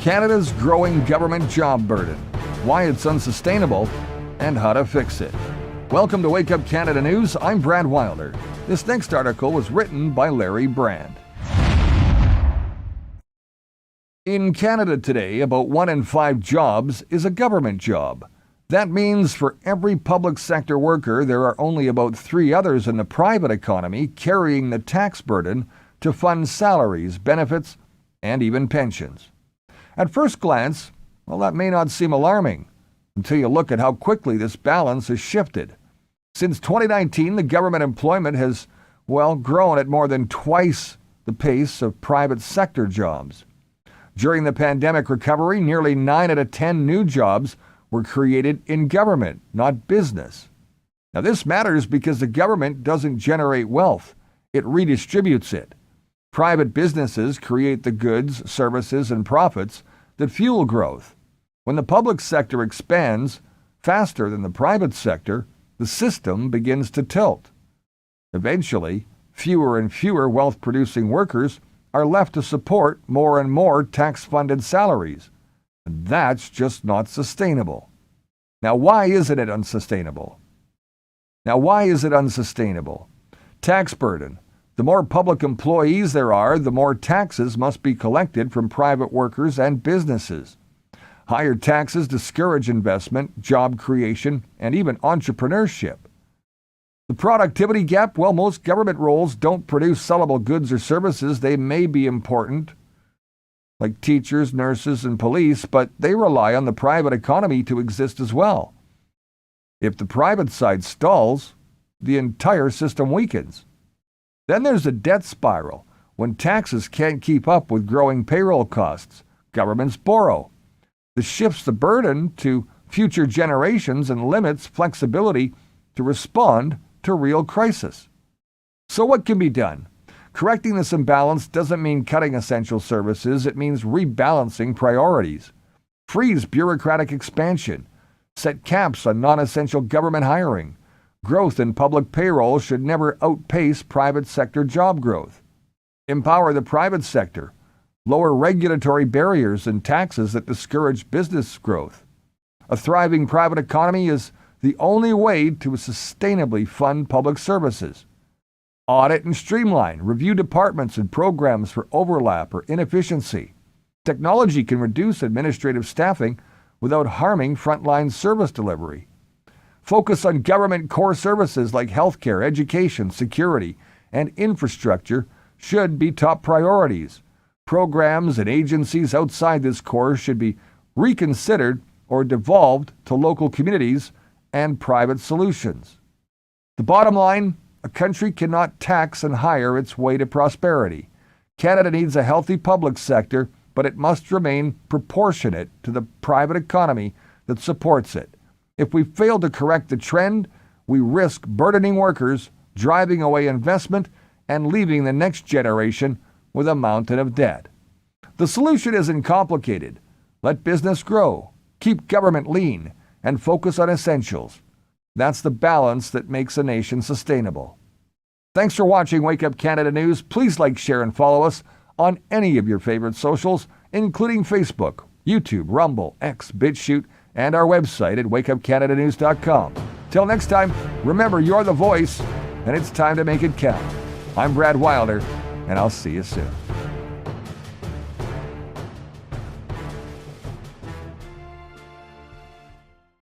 Canada's growing government job burden, why it's unsustainable, and how to fix it. Welcome to Wake Up Canada News. I'm Brandt Wilder. This next article was written by Larry Brandt. In Canada today, about 1 in 5 jobs is a government job. That means for every public sector worker, there are only about 3 others in the private economy carrying the tax burden to fund salaries, benefits, and even pensions. At first glance, well, that may not seem alarming until you look at how quickly this balance has shifted. Since 2019, the government employment has, grown at more than twice the pace of private sector jobs. During the pandemic recovery, nearly 9 out of 10 new jobs were created in government, not business. Now, this matters because the government doesn't generate wealth, it redistributes it. Private businesses create the goods, services, and profits that fuel growth. When the public sector expands faster than the private sector, the system begins to tilt. Eventually, fewer and fewer wealth-producing workers are left to support more and more tax-funded salaries. And that's just not sustainable. Now, why isn't it unsustainable? Tax burden. The more public employees there are, the more taxes must be collected from private workers and businesses. Higher taxes discourage investment, job creation, and even entrepreneurship. The productivity gap, most government roles don't produce sellable goods or services. They may be important, like teachers, nurses, and police, but they rely on the private economy to exist as well. If the private side stalls, the entire system weakens. Then there's a debt spiral. When taxes can't keep up with growing payroll costs, governments borrow. This shifts the burden to future generations and limits flexibility to respond to real crisis. So what can be done? Correcting this imbalance doesn't mean cutting essential services. It means rebalancing priorities. Freeze bureaucratic expansion. Set caps on non-essential government hiring. Growth in public payroll should never outpace private sector job growth. Empower the private sector. Lower regulatory barriers and taxes that discourage business growth. A thriving private economy is the only way to sustainably fund public services. Audit and streamline. Review departments and programs for overlap or inefficiency. Technology can reduce administrative staffing without harming frontline service delivery. Focus on government core services like healthcare, education, security, and infrastructure should be top priorities. Programs and agencies outside this core should be reconsidered or devolved to local communities and private solutions. The bottom line, a country cannot tax and hire its way to prosperity. Canada needs a healthy public sector, but it must remain proportionate to the private economy that supports it. If we fail to correct the trend, we risk burdening workers, driving away investment, and leaving the next generation with a mountain of debt. The solution isn't complicated. Let business grow, keep government lean, and focus on essentials. That's the balance that makes a nation sustainable. Thanks for watching Wake Up Canada News. Please like, share, and follow us on any of your favorite socials, including Facebook, YouTube, Rumble, X, BitChute, and our website at wakeupcanadanews.com. Till next time, remember you're the voice, and it's time to make it count. I'm Brad Wilder, and I'll see you soon.